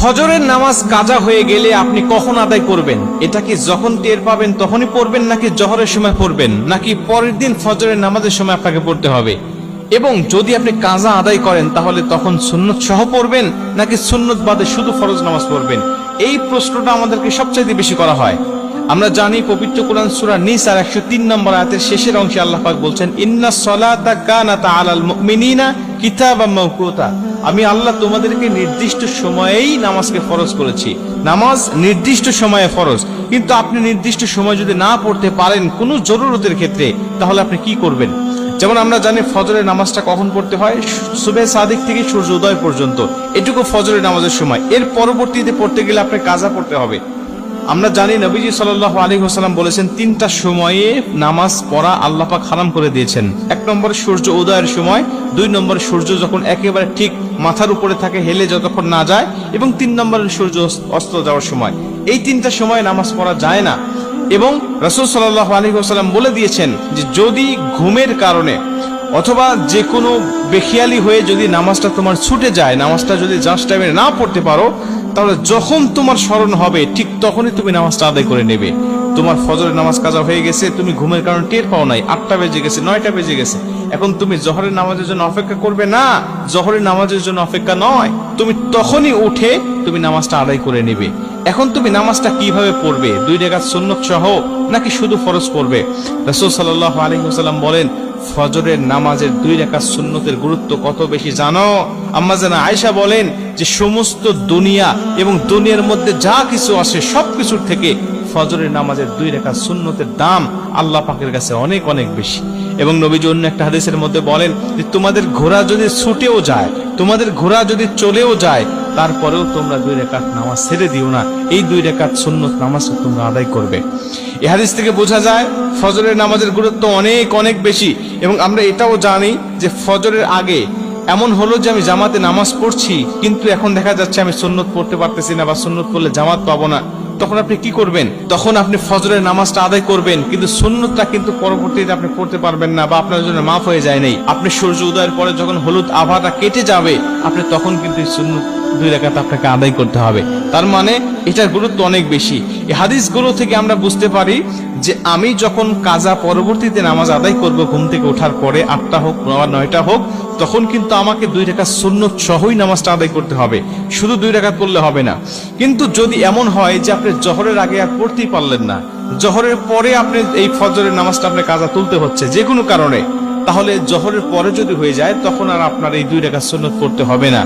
ফজরের নামাজ কাজা হয়ে গেলে আপনি কখন আদায় করবেন? এটা কি যখন টের পাবেন তখনই পড়বেন, নাকি জোহরের সময় পড়বেন, নাকি পরের দিন ফজরের নামাজের সময় আপনাকে পড়তে হবে? এবং যদি আপনি কাজা আদায় করেন তাহলে তখন সুন্নত সহ পড়বেন, নাকি সুন্নত বাদে শুধু ফরজ নামাজ পড়বেন? এই প্রশ্নটা আমাদেরকে সবচাইতে বেশি করা হয়। আমরা জানি পবিত্র কোরআন সূরা নিসার 103 নম্বর আয়াতের শেষের অংশে আল্লাহ পাক বলছেন, ইন্নাস সালাতা কানাত আলাল মুমিনিনা কিতাবাম মাওকুতা। আমি আল্লাহ তোমাদেরকে নির্দিষ্ট সময়েই নামাজকে ফরজ করেছি। নামাজ নির্দিষ্ট সময়ে ফরজ, কিন্তু আপনি নির্দিষ্ট সময় যদি না পড়তে পারেন কোনো জরুরতের ক্ষেত্রে, তাহলে আপনি কি করবেন? যেমন আমরা জানি ফজরের নামাজটা কখন পড়তে হয়? সুবহে সাদিক থেকে সূর্য উদয় পর্যন্ত, এটুকু ফজরের নামাজের সময়। এর পরবর্তীতে পড়তে গেলে আপনি কাজা পড়তে হবে। আমরা জানি নবীজি সাল্লাল্লাহু আলাইহি ওয়াসাল্লাম বলেছেন, তিনটা সময়ে নামাজ পড়া আল্লাহ পাক হারাম করে দিয়েছেন। 1 নম্বরে সূর্য উদয়ের সময়, 2 নম্বরে সূর্য যখন একেবারে ঠিক মাথার উপরে থাকে, হেলে যতক্ষণ না যায়, এবং 3 নম্বরে সূর্য অস্ত যাওয়ার সময়। এই তিনটা সময় নামাজ পড়া যায় না। এবং রাসূল সাল্লাল্লাহু আলাইহি ওয়াসাল্লাম বলে দিয়েছেন যে যদি ঘুমের কারণে অথবা যে কোনো বেখিয়ালি হয়ে যদি নামাজটা তোমার ছুটে যায়, নামাজটা যদি জাস্ট টাইমে না পড়তে পারো, তাহলে যখন তোমার স্মরণ হবে ঠিক তখনই তুমি নামাজটা আদায় করে নেবে। তোমার ফজরের নামাজ কাজা হয়ে গেছে, তুমি ঘুমের কারণে টের পাও নাই, 8টা বেজে গেছে, 9টা বেজে গেছে, এখন তুমি জোহরের নামাজের জন্য অপেক্ষা করবে না, জোহরের নামাজের জন্য অপেক্ষা নয়, তুমি তখনই উঠে তুমি নামাজটা আদায় করে নেবে। এখন তুমি নামাজটা কিভাবে পড়বে? 2 রাকাত সুন্নত সহ নাকি শুধু ফরজ পড়বে? রাসূল সাল্লাল্লাহু আলাইহি ওয়াসাল্লাম বলেন, ফজরের নামাজের 2 রাকাত সুন্নতের গুরুত্ব কত বেশি জানো? আম্মা জানা আয়েশা বলেন যে সমস্ত দুনিয়া এবং দুনিয়ার মধ্যে যা কিছু আছে সবকিছুর থেকে ফজরের নামাজের 2 রাকাত সুন্নতের দাম আল্লাহ পাকের কাছে অনেক অনেক বেশি। এবং নবীজি অন্য একটা হাদিসের মধ্যে বলেন যে তোমাদের ঘোড়া যদি ছুটেও যায়, তোমাদের ঘোড়া যদি চলেও যায়, তারপরেও তোমরা 2 রাকাত নামাজ ছেড়ে দিও না, এই 2 রাকাত সুন্নত নামাজকে তোমরা আদায় করবে। এই হাদিস থেকে বোঝা যায় ফজরের নামাজের গুরুত্ব অনেক অনেক বেশি। এবং আমরা এটাও জানি যে ফজরের আগে এমন হলো যে আমি জামাতে নামাজ পড়ছি, কিন্তু এখন দেখা যাচ্ছে আমি সুন্নত পড়তে পারতেছি না, বা সুন্নত পড়লে জামাত পাবো না, তখন আপনি কি করবেন? তখন আপনি ফজরের নামাজটা আদায় করবেন, কিন্তু সুন্নতটা কিন্তু পরবর্তীতে আপনি পড়তে পারবেন না, বা আপনার জন্য মাফ হয়ে যায় নাই। আপনি সূর্য উদয়ের পরে যখন হলুদ আভাটা কেটে যাবে, আপনি তখন কিন্তু সুন্নত 2 রাকাত আপনাকে আদায় করতে হবে। তার মানে এটার গুরুত্ব অনেক বেশি। এই হাদিসগুলো থেকে আমরা বুঝতে পারি যে আমি যখন কাজা পরবর্তীতে নামাজ আদায় করব ঘুম থেকে ওঠার পরে, 8টা হোক বা 9টা হোক, তখন কিন্তু আমাকে 2 রাকাত সুন্নত সহই নামাজটা আদায় করতে হবে, শুধু 2 রাকাত করলে হবে না। কিন্তু যদি এমন হয় যে আপনি জোহরের আগে আর পড়তেই পারলেন না, জোহরের পরে আপনি এই ফজরের নামাজটা আপনার কাজা তুলতে হচ্ছে যে কোনো কারণে, তাহলে জোহরের পরে যদি হয়ে যায় তখন আর আপনার এই 2 রাকাত সুন্নত পড়তে হবে না।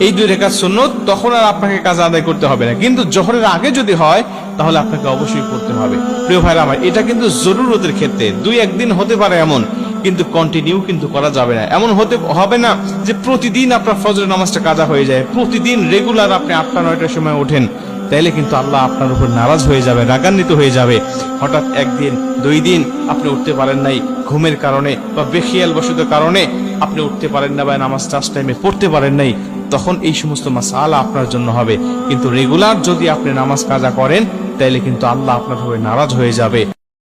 এই 2 রাকাত সুন্নত তখন আর আপনাকে কাজা আদায় করতে হবে না। কিন্তু জোহরের আগে যদি হয় তাহলে আপনাকে অবশ্যই পড়তে হবে। প্রিয় ভাইরা আমার, এটা কিন্তু জরুরতের ক্ষেত্রে 2-1 দিন হতে পারে এমন, কিন্তু কন্টিনিউ কিন্তু করা যাবে না। এমন হতে হবে না যে প্রতিদিন আপনার ফজরের নামাজটা কাজা হয়ে যায়, প্রতিদিন রেগুলার আপনি 8টা-9টার সময় ওঠেন, তাইলে কিন্তু আল্লাহ আপনার উপর নারাজ হয়ে যাবে, রাগান্বিত হয়ে যাবে। হঠাৎ 1 দিন 2 দিন আপনি উঠতে পারেন নাই, ঘুমের কারণে বা বেখিয়াল বশত কারণে আপনি উঠতে পারেন না, বা নামাজ টাচ টাইমে পড়তে পারেন নাই, তখন এই সমস্ত মাসালা আপনার জন্য হবে। কিন্তু রেগুলার যদি আপনি নামাজ কাজা করেন, তাইলে কিন্তু আল্লাহ আপনার উপর নারাজ হয়ে যাবে।